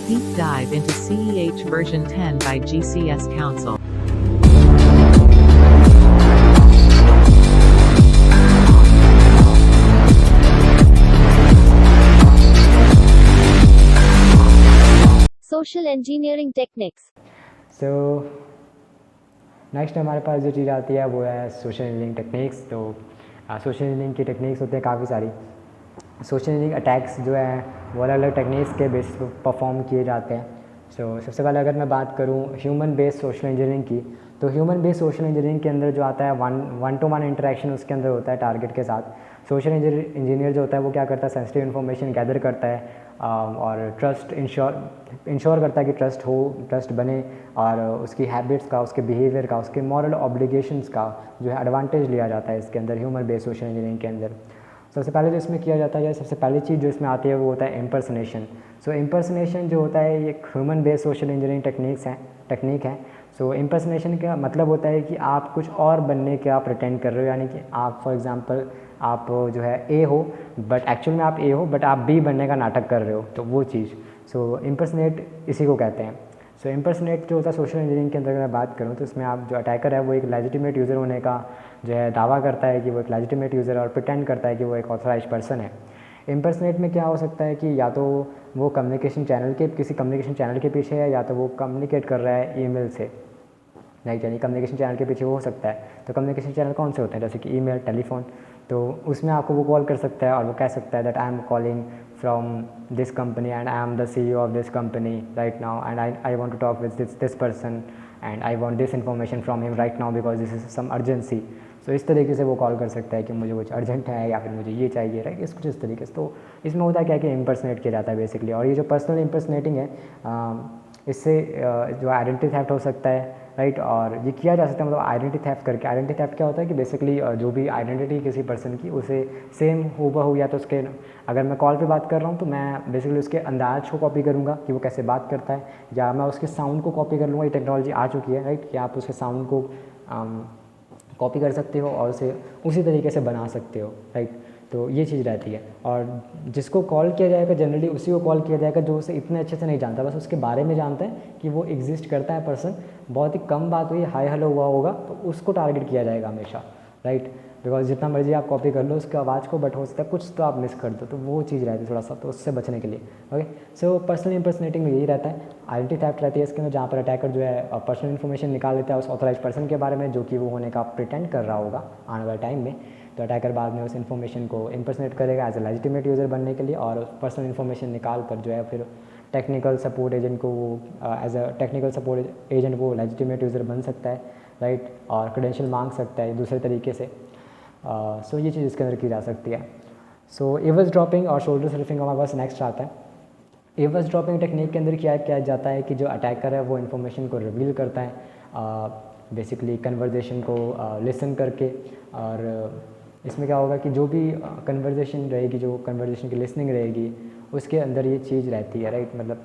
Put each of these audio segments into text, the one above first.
Deep dive into CEH version 10 by GCS Council. Social engineering techniques. So next हमारे पास जो चीज़ आती है वो है सोशल इंजीनियरिंग टेक्निक्स। तो सोशल इंजीनियरिंग की टेक्निक्स होते हैं काफ़ी सारी। सोशल इंजीनियरिंग अटैक्स जो है वो अलग अलग टेक्निक्स के बेसिस पर परफॉर्म किए जाते हैं। सबसे पहले अगर मैं बात करूँ ह्यूमन बेस्ड सोशल इंजीनियरिंग की, तो ह्यूमन बेस्ड सोशल इंजीनियरिंग के अंदर जो आता है वन टू वन इंटरेक्शन उसके अंदर होता है टारगेट के साथ। सोशल इंजीनियर जो होता है वो क्या करता है, सेंसिटिव इन्फॉर्मेशन गैदर करता है और ट्रस्ट इंश्योर करता है कि ट्रस्ट बने, और उसकी हैबिट्स का, उसके बिहेवियर का, उसके मॉरल ऑब्लिगेशंस का जो है एडवांटेज लिया जाता है इसके अंदर, ह्यूमन बेस्ड सोशल इंजीनियरिंग के अंदर। सबसे पहले जो इसमें किया जाता है, सबसे पहली चीज़ जो इसमें आती है वो होता है इम्पर्सनेशन। इम्पर्सनेशन जो होता है ये एक human based social engineering technique है। इम्पर्सनेशन का मतलब होता है कि आप कुछ और बनने का प्रिटेंड कर रहे हो, यानी कि आप फॉर एग्जांपल आप जो है ए हो बट एक्चुअल में आप ए हो बट आप बी बनने का नाटक कर रहे हो, तो वो चीज़ इम्पर्सनेट इसी को कहते हैं। इम्पर्सनेट जो होता है सोशल इंजीनियरिंग के अंदर अगर मैं बात करूँ तो इसमें आप जो अटैकर है वो एक लेजिटिमेट यूज़र होने का जो है दावा करता है कि वो एक लेजिटिमेट यूज़र और प्रिटेंड करता है कि वो एक ऑथराइज पर्सन है। इम्पर्सनेट में क्या हो सकता है कि या तो वो कम्युनिकेशन चैनल के किसी कम्युनिकेशन चैनल के पीछे है, या तो वो कम्युनिकेट कर रहा है ईमेल से, राइट, यानी कम्युनिकेशन चैनल के पीछे वो हो सकता है। तो कम्युनिकेशन चैनल कौन से होते हैं, जैसे कि ईमेल, टेलीफोन, तो उसमें आपको वो कॉल कर सकता है और वो कह सकता है that I am calling from this company and I am the CEO of this company right now and I want to talk with this person and I want this information from him right now because this is some urgency. इस तरीके से वो call कर सकता है कि मुझे कुछ अर्जेंट है या फिर मुझे ये चाहिए, राइट, इस कुछ इस तरीके से। तो इसमें होता है क्या कि इम्पर्सनेट किया जाता है बेसिकली। और ये जो पर्सनल इम्पर्सनेटिंग है इससे जो आइडेंटिटी थेफ्ट हो सकता है, राइट, और ये किया जा सकता है मतलब आइडेंटिटी थेफ्ट करके। आइडेंटिटी थेफ्ट क्या होता है कि बेसिकली जो भी आइडेंटिटी किसी पर्सन की उसे सेम हूबहू, या तो उसके अगर मैं कॉल पे बात कर रहा हूँ तो मैं बेसिकली उसके अंदाज को कॉपी करूँगा कि वो कैसे बात करता है, या मैं उसके साउंड को कॉपी कर लूँगा। ये टेक्नोलॉजी आ चुकी है, राइट, कि आप उसके साउंड को कॉपी कर सकते हो और उसे उसी तरीके से बना सकते हो, राइट। तो ये चीज़ रहती है। और जिसको कॉल किया जाएगा जनरली उसी को कॉल किया जाएगा जो उसे इतने अच्छे से नहीं जानता, बस उसके बारे में जानता है कि वो एग्जिस्ट करता है पर्सन, बहुत ही कम बात हुई, हाय हेलो हुआ होगा, तो उसको टारगेट किया जाएगा हमेशा, राइट। बिकॉज जितना मर्जी आप कॉपी कर लो उसके आवाज़ को, बट हो सकता है कुछ तो आप मिस कर दो, तो वो चीज़ रहती है थोड़ा सा, तो उससे बचने के लिए। ओके, पर्सनल इंपर्सनेटिंग में यही रहता है, आइडेंटिटी थेफ्ट रहती है इसके अंदर, जहाँ पर अटैकर जो है पर्सनल इन्फॉर्मेशन निकाल लेता है उस ऑथराइज पर्सन के बारे में जो कि वो होने का प्रिटेंड कर रहा होगा आने वाले टाइम में। तो अटैकर बाद में उस इन्फॉर्मेशन को इम्पर्सनेट करेगा एज ए लेजिटिमेट यूज़र बनने के लिए, और पर्सनल इन्फॉर्मेशन निकाल कर जो है फिर टेक्निकल सपोर्ट एजेंट को वो as a technical support agent वो लेजिटिमेट यूज़र बन सकता है, राइट, और क्रेडेंशियल मांग सकता है दूसरे तरीके से। ये चीज़ इसके अंदर की जा सकती है। एवज ड्रॉपिंग और शोल्डर सर्फिंग हमारे पास नेक्स्ट आता है। एवज ड्रॉपिंग टेक्निक के अंदर क्या किया जाता है कि जो अटैकर है वो इन्फॉर्मेशन को रिवील करता है बेसिकली कन्वर्जेशन को लिसन करके, और इसमें क्या होगा कि जो भी कन्वर्जेशन रहेगी, जो कन्वर्जेशन की लिसनिंग रहेगी उसके अंदर ये चीज़ रहती है, राइट। मतलब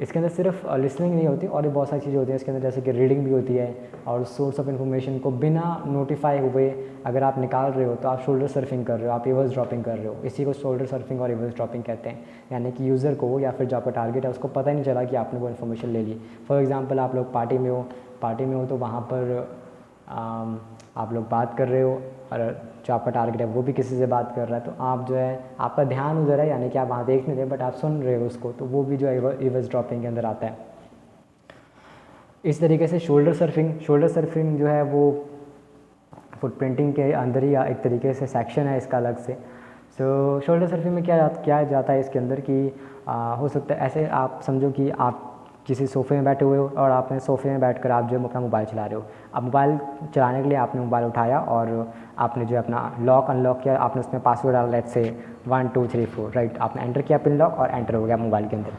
इसके अंदर सिर्फ लिसनिंग नहीं होती और भी बहुत सारी चीज़ें होती हैं इसके अंदर, जैसे कि रीडिंग भी होती है, और सोर्स ऑफ इन्फॉर्मेशन को बिना नोटिफाई हुए अगर आप निकाल रहे हो तो आप शोल्डर सर्फिंग कर रहे हो, आप एवर्स ड्रॉपिंग कर रहे हो। इसी को शोल्डर सर्फिंग और एवर्स ड्रॉपिंग कहते हैं, यानी कि यूज़र को या फिर जो आपका टारगेट है उसको पता ही नहीं चला कि आपने वो इन्फॉर्मेशन ले ली। फॉर एग्जाम्पल आप लोग पार्टी में हो तो वहाँ पर आप लोग बात कर रहे हो और जो आपका टारगेट है वो भी किसी से बात कर रहा है, तो आप जो है आपका ध्यान उधर है, यानी कि आप वहाँ देख नहीं रहे बट आप सुन रहे हो उसको, तो वो भी जो है एवर्स ड्रॉपिंग के अंदर आता है। इस तरीके से शोल्डर सर्फिंग जो है वो फुटप्रिंटिंग के अंदर ही एक तरीके से सेक्शन है इसका अलग से। शोल्डर सर्फिंग में क्या जाता है इसके अंदर कि हो सकता है ऐसे आप समझो कि आप किसी सोफ़े में बैठे हुए हो और आपने सोफ़े में बैठकर आप जो है अपना मोबाइल चला रहे हो। अब मोबाइल चलाने के लिए आपने मोबाइल उठाया और आपने जो है अपना लॉक अनलॉक किया, आपने उसमें पासवर्ड डाला, लेट्स से 1 2 3 4, राइट, आपने एंटर किया पिन लॉक और एंटर हो गया मोबाइल के अंदर।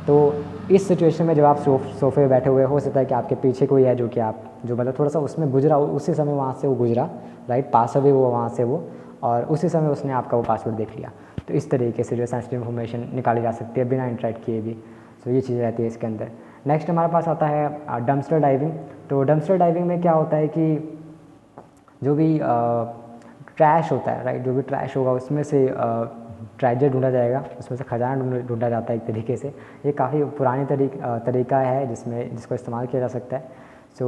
तो इस सिचुएशन में जब आप सोफ़े में बैठे हुए हो सकता है कि आपके पीछे कोई है जो कि आप जो मतलब थोड़ा सा उसमें गुजरा, उसी समय वहाँ से वो गुजरा, राइट, पास अवे वो वहाँ से वो, और उसी समय उसने आपका वो पासवर्ड देख लिया। तो इस तरीके से जो सेंसिटिव इन्फॉर्मेशन निकाली जा सकती है बिना इंटरेक्ट किए भी। ये चीज़ रहती है इसके अंदर। नेक्स्ट हमारे पास आता है डंपस्टर डाइविंग। तो डंपस्टर डाइविंग में क्या होता है कि जो भी ट्रैश होता है, राइट, जो भी ट्रैश होगा उसमें से ट्रेजर ढूंढा जाएगा, उसमें से खजाना ढूंढा जाता है एक तरीके से। ये काफ़ी पुरानी तरीका है जिसको इस्तेमाल किया जा सकता है। सो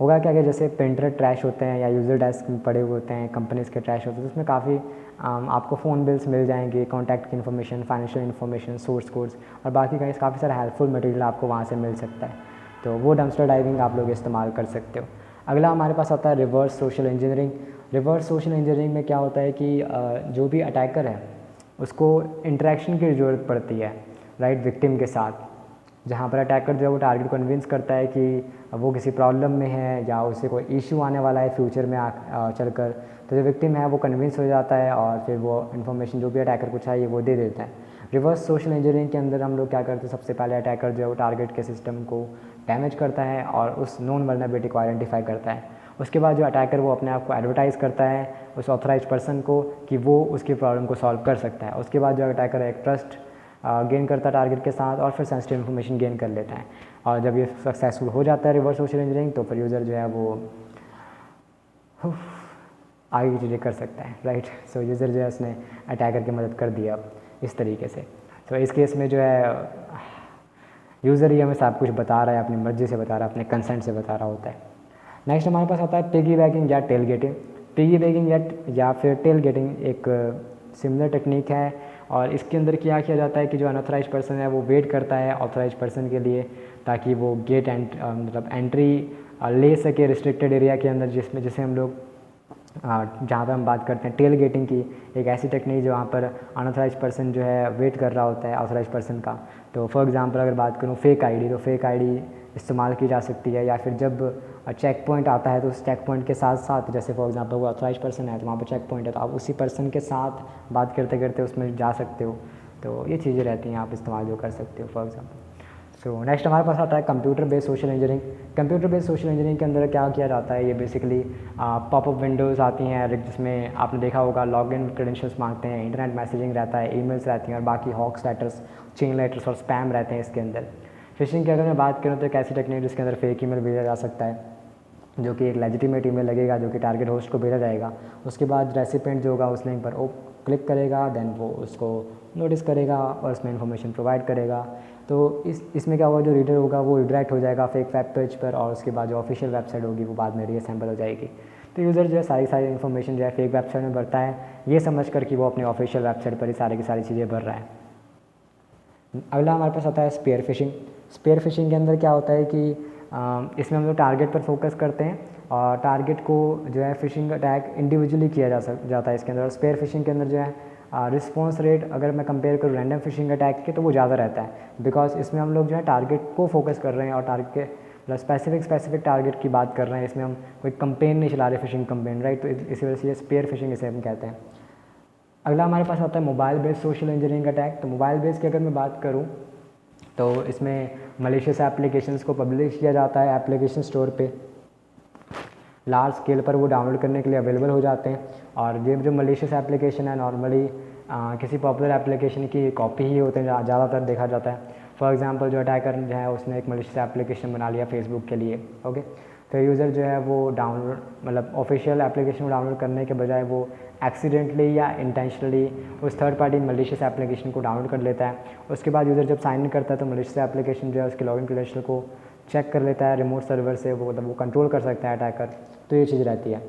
होगा क्या कि जैसे प्रिंटर ट्रैश होते हैं या यूज़र डेस्क में पड़े हुए होते हैं, कंपनीज़ के ट्रैश होते हैं, तो उसमें काफ़ी आपको फ़ोन बिल्स मिल जाएंगे, कॉन्टैक्ट की information, financial information, source codes और बाकी का काफ़ी सारा हेल्पफुल मटेरियल आपको वहाँ से मिल सकता है। तो वो डंपस्टर डाइविंग आप लोग इस्तेमाल कर सकते हो। अगला हमारे पास आता है reverse social engineering. Reverse social engineering में क्या होता है कि जो भी अटैकर है उसको इंटरेक्शन की ज़रूरत पड़ती है, राइट, विक्टिम के साथ, जहाँ पर अटैकर जो है वो टारगेट को कन्विंस करता है कि वो किसी प्रॉब्लम में है या उसे कोई इशू आने वाला है फ्यूचर में चलकर, तो जो विक्टिम है वो कन्विंस हो जाता है और फिर वो इन्फॉर्मेशन जो भी अटैकर को चाहिए वो दे देता है। रिवर्स सोशल इंजीनियरिंग के अंदर हम लोग क्या करते हैं, सबसे पहले अटैकर जो है वो टारगेट के सिस्टम को डैमेज करता है और उस नॉन वल्नरेबिलिटी को आइडेंटिफाई करता है। उसके बाद जो अटैकर वो अपने आप को एडवर्टाइज़ करता है उस ऑथराइज पर्सन को कि वो उसकी प्रॉब्लम को सॉल्व कर सकता है। उसके बाद जो अटैकर एक ट्रस्ट गेन करता है टारगेट के साथ और फिर सेंसिटिव इन्फॉर्मेशन गेन कर लेता है। और जब ये सक्सेसफुल हो जाता है रिवर्स सोशल इंजीनियरिंग, तो फिर यूज़र जो है वो आगे की चीज़ें कर सकता है, राइट। सो यूज़र जो है उसने अटैकर की मदद कर दी अब इस तरीके से। तो इस केस में जो है यूज़र ही हमें सब कुछ बता रहा है, अपनी मर्ज़ी से बता रहा है, अपने कंसेंट से बता रहा होता है। नेक्स्ट हमारे पास आता है पिगी बैगिंग या टेल गेटिंग। पिगी बैगिंग या फिर टेल गेटिंग एक सिमिलर टेक्निक है और इसके अंदर क्या किया जाता है कि जो अनऑथराइज पर्सन है वो वेट करता है ऑथराइज पर्सन के लिए ताकि वो गेट मतलब एंट्री ले सके रिस्ट्रिक्टेड एरिया के अंदर, जिसे हम लोग जहाँ पर हम बात करते हैं टेल गेटिंग की, एक ऐसी टेक्निक जो वहाँ पर अनऑथराइज पर्सन जो है वेट कर रहा होता है ऑथराइज पर्सन का। तो फॉर एग्जांपल अगर बात करूँ फेक आईडी, तो फेक आईडी इस्तेमाल की जा सकती है, या फिर जब चेक पॉइंट आता है तो उस चेक पॉइंट के साथ साथ, जैसे फॉर एग्जांपल वो ऑथराइज पर्सन है तो वहाँ पर चेक पॉइंट है तो आप उसी पर्सन के साथ बात करते करते उसमें जा सकते हो। तो ये चीज़ें रहती हैं आप इस्तेमाल जो कर सकते हो फॉर एग्जांपल। सो नेक्स्ट हमारे पास आता है computer based social engineering. Computer based social engineering के अंदर क्या किया जाता है, ये बेसिकली पॉपअप विंडोज़ आती हैं जिसमें आपने देखा होगा लॉगिन क्रेडेंशियल्स मांगते हैं, इंटरनेट मैसेजिंग रहता है, ईमेल्स रहती हैं और बाकी हॉक्स लेटर्स, चेन लेटर्स और स्पैम रहते हैं इसके अंदर। फिशिंग की अगर मैं बात करूँ तो एक ऐसी टेक्निक जिसके अंदर फेक ईमेल भेजा जा सकता है, जो कि एक लेजिटिमेट ईमेल लगेगा जो कि टारगेट होस्ट को भेजा जाएगा। उसके बाद रेसिपेंट जो होगा उस लिंक पर वो क्लिक करेगा, देन वो उसको नोटिस करेगा और उसमें इन्फॉर्मेशन प्रोवाइड करेगा। तो इसमें क्या होगा, जो रीडर होगा वो रिडायरेक्ट हो जाएगा फेक वेब पेज पर और उसके बाद जो ऑफिशियल वेबसाइट होगी वो बाद में रीअसेंबल हो जाएगी। तो यूज़र जो है सारी इन्फॉर्मेशन जो है फेक वेबसाइट में भरता है, ये समझ कर कि वो अपनी ऑफिशियल वेबसाइट पर ही सारी की सारी चीज़ें भर रहा है। अगला हमारे पास आता है स्पेयर फिशिंग। स्पेयर फिशिंग के अंदर क्या होता है कि इसमें हम लोग टारगेट पर फोकस करते हैं और टारगेट को जो है फिशिंग अटैक इंडिविजुअली किया जाता है इसके अंदर। और स्पेयर फिशिंग के अंदर जो है रिस्पॉन्स रेट अगर मैं कंपेयर करूँ रैंडम फिशिंग अटैक के तो वो ज़्यादा रहता है, बिकॉज इसमें हम लोग जो है टारगेट को फोकस कर रहे हैं और टारगेट के मतलब स्पेसिफिक टारगेट की बात कर रहे हैं। इसमें हम कोई कंपेन नहीं चला रहे फिशिंग कंपेन, राइट। तो इसी वजह से ये स्पेयर फिशिंग इसे हम कहते हैं। अगला हमारे पास आता है mobile based social engineering attack. तो मोबाइल बेस्ड की अगर मैं बात करूँ तो इसमें मलिशियस एप्लीकेशंस को पब्लिश किया जाता है एप्लीकेशन स्टोर पे, लार्ज स्केल पर वो डाउनलोड करने के लिए अवेलेबल हो जाते हैं। और ये जो मलिशियस एप्लीकेशन है नॉर्मली किसी पॉपुलर एप्लीकेशन की कॉपी ही होते हैं, ज़्यादातर देखा जाता है। फॉर एग्जांपल जो अटैकर जो है उसने एक मलिशियस एप्लीकेशन बना लिया फेसबुक के लिए, ओके। तो यूज़र जो है वो डाउनलोड मतलब ऑफिशियल एप्लीकेशन को डाउनलोड करने के बजाय वो एक्सीडेंटली या इंटेंशनली उस थर्ड पार्टी मलिशियस एप्लीकेशन को डाउनलोड कर लेता है। उसके बाद यूज़र जब साइन इन करता है तो मलिशियस एप्लीकेशन जो है उसके लॉगिन क्रेडेंशियल को चेक कर लेता है रिमोट सर्वर से, वो मतलब वो कंट्रोल कर सकता है अटैकर। तो ये चीज़ रहती है।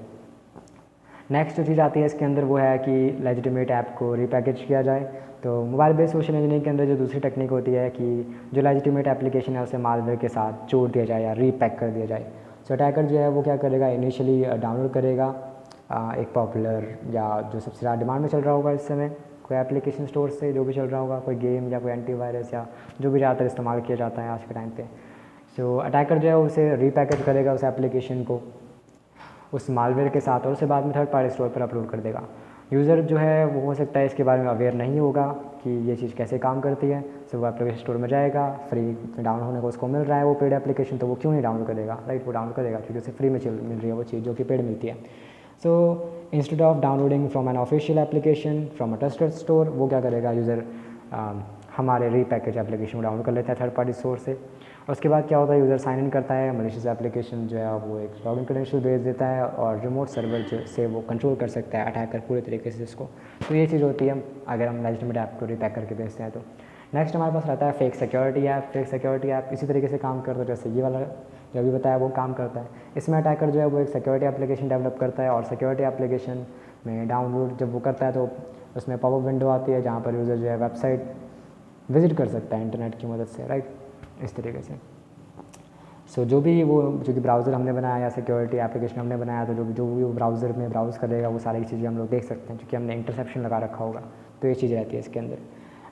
नेक्स्ट जो चीज़ आती है इसके अंदर वो है कि लेजिटिमेट ऐप को रीपैकेज किया जाए। तो मोबाइल बेस्ड सोशल इंजीनियरिंग के अंदर जो दूसरी टेक्निक होती है कि जो लेजिटिमेट एप्लीकेशन है उसे मालवेयर के साथ जोड़ दिया जाए या रीपैक कर दिया जाए। सो अटैकर जो है वो क्या करेगा, इनिशियली डाउनलोड करेगा एक पॉपुलर या जो सबसे ज़्यादा डिमांड में चल रहा होगा इस समय कोई एप्लीकेशन स्टोर से जो भी चल रहा होगा, कोई गेम या कोई एंटीवायरस या जो भी ज़्यादातर इस्तेमाल किया जाता है आज के टाइम पे। सो अटैकर जो है उसे रीपैकेज करेगा उस एप्लीकेशन को उस मालवेयर के साथ और उसे बाद में थर्ड पार्टी स्टोर पर अपलोड कर देगा। यूज़र जो है वो हो सकता है इसके बारे में अवेयर नहीं होगा कि ये चीज़ कैसे काम करती है। सो वो एप्लीकेशन स्टोर में जाएगा, फ्री डाउनलोड होने को उसको मिल रहा है वो पेड एप्लीकेशन, तो वो क्यों नहीं डाउनलोड करेगा, राइट। वो डाउनलोड करेगा क्योंकि उसे फ्री में मिल रही है वो चीज़ जो कि पेड मिलती है। So instead of downloading from an official application from a trusted store, वो क्या करेगा यूज़र हमारे रीपैकेज एप्लीकेशन को डाउनलोड कर लेता है थर्ड पार्टी सोर्स से। और उसके बाद क्या होता है, यूज़र साइन इन करता है, मलिशियस एप्लीकेशन जो है वो एक लॉगिन क्रेडेंशियल भेज देता है और रिमोट सर्वर से वो कंट्रोल कर सकता है अटैकर पूरे तरीके से इसको। तो ये चीज़ होती है अगर हम लेजिटिमेट ऐप को रीपैक करके भेजते हैं तो। नेक्स्ट हमारे पास रहता है fake security app. Fake security app इसी तरीके से काम करता है जैसे ये वाला जो अभी बताया वो काम करता है। इसमें अटैकर जो है वो एक सिक्योरिटी एप्लीकेशन डेवलप करता है और सिक्योरिटी एप्लीकेशन में डाउनलोड जब वो करता है तो उसमें पॉपअप विंडो आती है जहाँ पर यूज़र जो है वेबसाइट विजिट कर सकता है इंटरनेट की मदद से, राइट, इस तरीके से। सो जो भी वो जो कि ब्राउज़र हमने बनाया या सिक्योरिटी एप्लीकेशन हमने बनाया तो जो भी वो ब्राउज़र में ब्राउज़ करेगा वो सारी चीज़ें हम लोग देख सकते हैं क्योंकि हमने इंटरसेप्शन लगा रखा होगा। तो ये चीज़ रहती है इसके अंदर।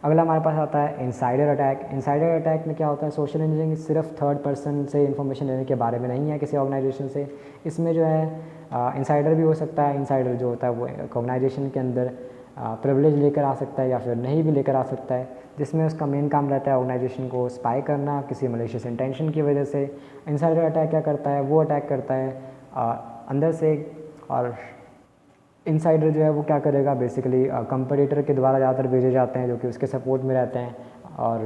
अगला हमारे पास आता है इनसाइडर अटैक। इनसाइडर अटैक में क्या होता है, सोशल इंजीनियरिंग सिर्फ थर्ड पर्सन से इन्फॉर्मेशन लेने के बारे में नहीं है किसी ऑर्गेनाइजेशन से। इसमें जो है इनसाइडर भी हो सकता है। इनसाइडर जो होता है वो ऑर्गेनाइजेशन के अंदर प्रिविलेज लेकर आ सकता है या फिर नहीं भी लेकर आ सकता है, जिसमें उसका मेन काम रहता है ऑर्गेनाइजेशन को स्पाई करना किसी मलिशियस इंटेंशन की वजह से। इनसाइडर अटैक क्या करता है, वो अटैक करता है अंदर से, और इनसाइडर जो है वो क्या करेगा बेसिकली कंपटीटर के द्वारा ज़्यादातर भेजे जाते हैं जो कि उसके सपोर्ट में रहते हैं, और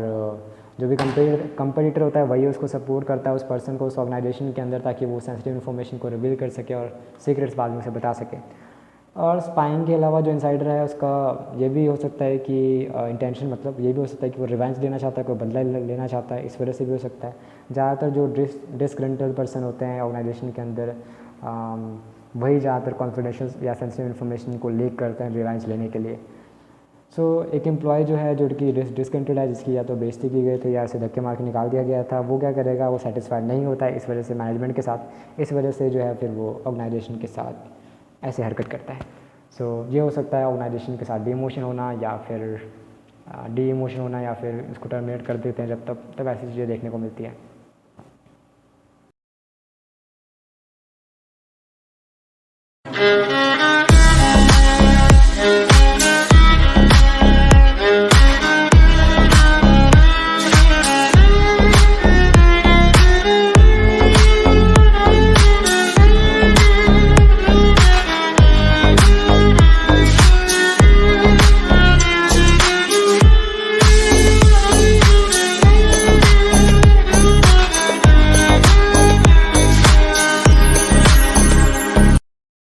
जो भी कंपटीटर होता है वही उसको सपोर्ट करता है उस पर्सन को उस ऑर्गेनाइजेशन के अंदर, ताकि वो सेंसिटिव इन्फॉर्मेशन को रिवील कर सके और सीक्रेट्स बाद में उसे बता सके। और स्पाइंग के अलावा जो इनसाइडर है उसका ये भी हो सकता है कि इंटेंशन, मतलब ये भी हो सकता है कि वो रिवेंज लेना चाहता है, कोई बदला लेना चाहता है, इस वजह से भी हो सकता है। ज़्यादातर जो डिसग्रंटल्ड पर्सन होते हैं ऑर्गेनाइजेशन के अंदर वही ज़्यादातर कॉन्फिडेंशियल या सेंसिटिव इन्फॉर्मेशन को लीक करते हैं रिवेंज लेने के लिए। सो एक एम्प्लॉय जो है जो कि डिसकंटेंट है, जिसकी या तो बेइज्जती की गई थी या उसे धक्के मार के निकाल दिया गया था, वो क्या करेगा, वो सेटिस्फाइड नहीं होता है इस वजह से मैनेजमेंट के साथ, इस वजह से जो है फिर वो ऑर्गेनाइजेशन के साथ ऐसे हरकत करता है। सो ये हो सकता है ऑर्गेनाइजेशन के साथ डीमोशन होना या फिर डी इमोशन होना या फिर इसको टर्मिनेट कर देते हैं जब तब ऐसी चीज़ें देखने को मिलती है।